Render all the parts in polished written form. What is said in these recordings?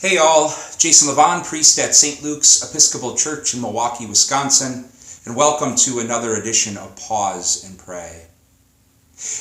Hey all, Jason Levon, priest at St. Luke's Episcopal Church in Milwaukee, Wisconsin, and welcome to another edition of Pause and Pray.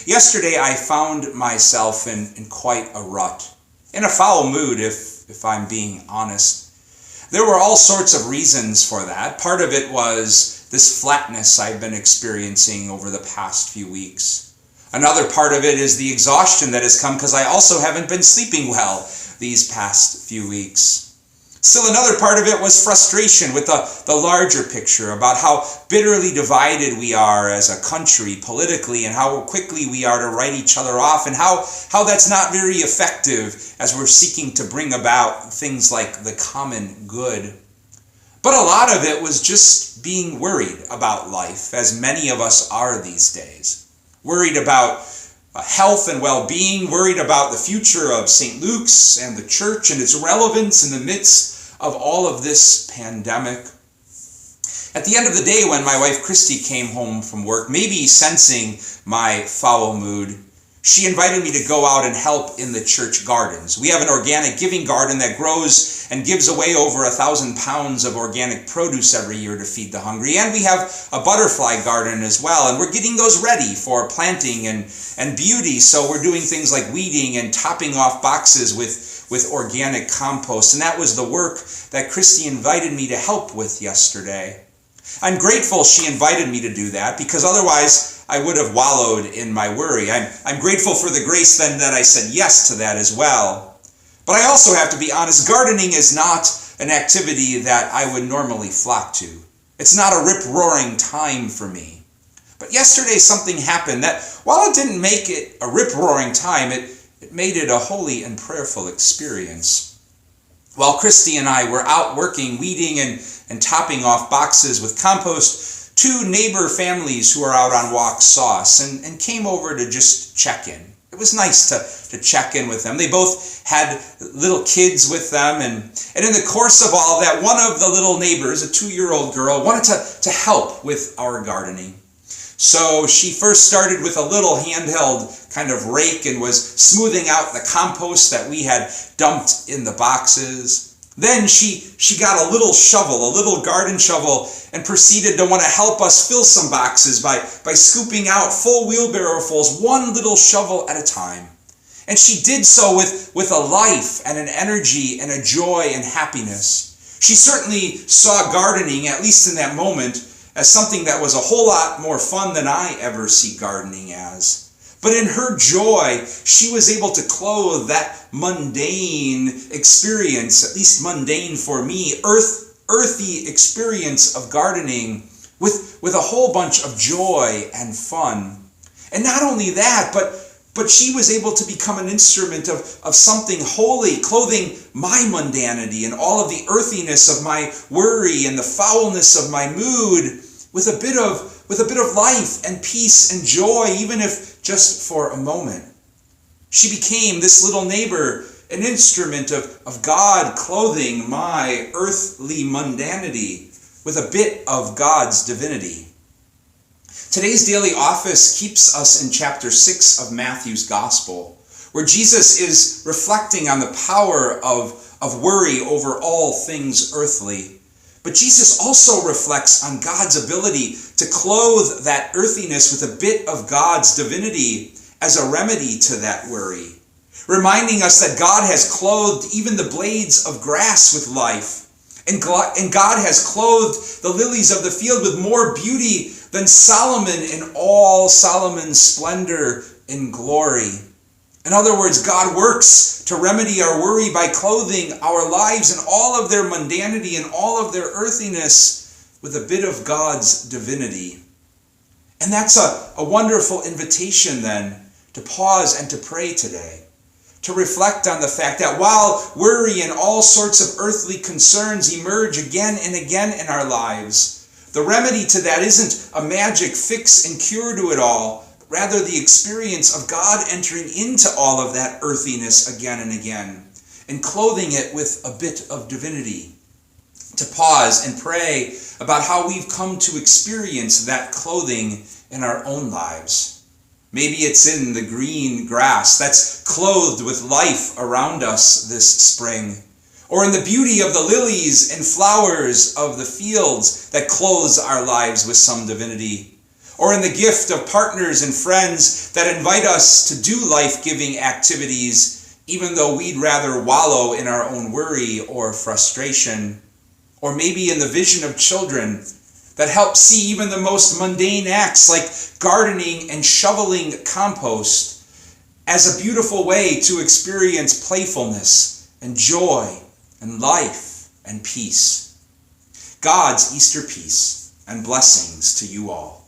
Yesterday I found myself in quite a rut, in a foul mood if I'm being honest. There were all sorts of reasons for that. Part of it was this flatness I've been experiencing over the past few weeks. Another part of it is the exhaustion that has come because I also haven't been sleeping well these past few weeks. Still another part of it was frustration with the larger picture about how bitterly divided we are as a country politically and how quickly we are to write each other off and how that's not very effective as we're seeking to bring about things like the common good. But a lot of it was just being worried about life, as many of us are these days. Worried about health and well-being, worried about the future of St. Luke's and the church and its relevance in the midst of all of this pandemic. At the end of the day, when my wife Christy came home from work, maybe sensing my foul mood, she invited me to go out and help in the church gardens. We have an organic giving garden that grows and gives away over 1,000 pounds of organic produce every year to feed the hungry. And we have a butterfly garden as well. And we're getting those ready for planting and beauty. So we're doing things like weeding and topping off boxes with organic compost. And that was the work that Christy invited me to help with yesterday. I'm grateful she invited me to do that because otherwise I would have wallowed in my worry. I'm grateful for the grace then that I said yes to that as well. But I also have to be honest, gardening is not an activity that I would normally flock to. It's not a rip-roaring time for me. But yesterday something happened that, while it didn't make it a rip-roaring time, it made it a holy and prayerful experience. While Christy and I were out working, weeding and topping off boxes with compost, two neighbor families who are out on walks saw us and came over to just check in. It was nice to check in with them. They both had little kids with them, and in the course of all that, one of the little neighbors, a 2-year-old girl, wanted to help with our gardening. So she first started with a little handheld kind of rake and was smoothing out the compost that we had dumped in the boxes. Then she got a little shovel, a little garden shovel, and proceeded to want to help us fill some boxes by scooping out full wheelbarrowfuls, one little shovel at a time. And she did so with a life and an energy and a joy and happiness. She certainly saw gardening, at least in that moment, as something that was a whole lot more fun than I ever see gardening as. But in her joy, she was able to clothe that mundane experience, at least mundane for me, earthy experience of gardening with a whole bunch of joy and fun. And not only that, but she was able to become an instrument of something holy, clothing my mundanity and all of the earthiness of my worry and the foulness of my mood with a bit of life and peace and joy, even if just for a moment. She became, this little neighbor, an instrument of God clothing my earthly mundanity with a bit of God's divinity. Today's daily office keeps us in chapter 6 of Matthew's Gospel, where Jesus is reflecting on the power of worry over all things earthly. But Jesus also reflects on God's ability to clothe that earthiness with a bit of God's divinity as a remedy to that worry, reminding us that God has clothed even the blades of grass with life, and God has clothed the lilies of the field with more beauty than Solomon in all Solomon's splendor and glory. In other words, God works to remedy our worry by clothing our lives in all of their mundanity and all of their earthiness with a bit of God's divinity. And that's a wonderful invitation then to pause and to pray today, to reflect on the fact that while worry and all sorts of earthly concerns emerge again and again in our lives, the remedy to that isn't a magic fix and cure to it all, rather the experience of God entering into all of that earthiness again and again, and clothing it with a bit of divinity. To pause and pray about how we've come to experience that clothing in our own lives. Maybe it's in the green grass that's clothed with life around us this spring. or in the beauty of the lilies and flowers of the fields that clothes our lives with some divinity, or in the gift of partners and friends that invite us to do life-giving activities, even though we'd rather wallow in our own worry or frustration, or maybe in the vision of children that help see even the most mundane acts like gardening and shoveling compost as a beautiful way to experience playfulness and joy and life and peace. God's Easter peace and blessings to you all.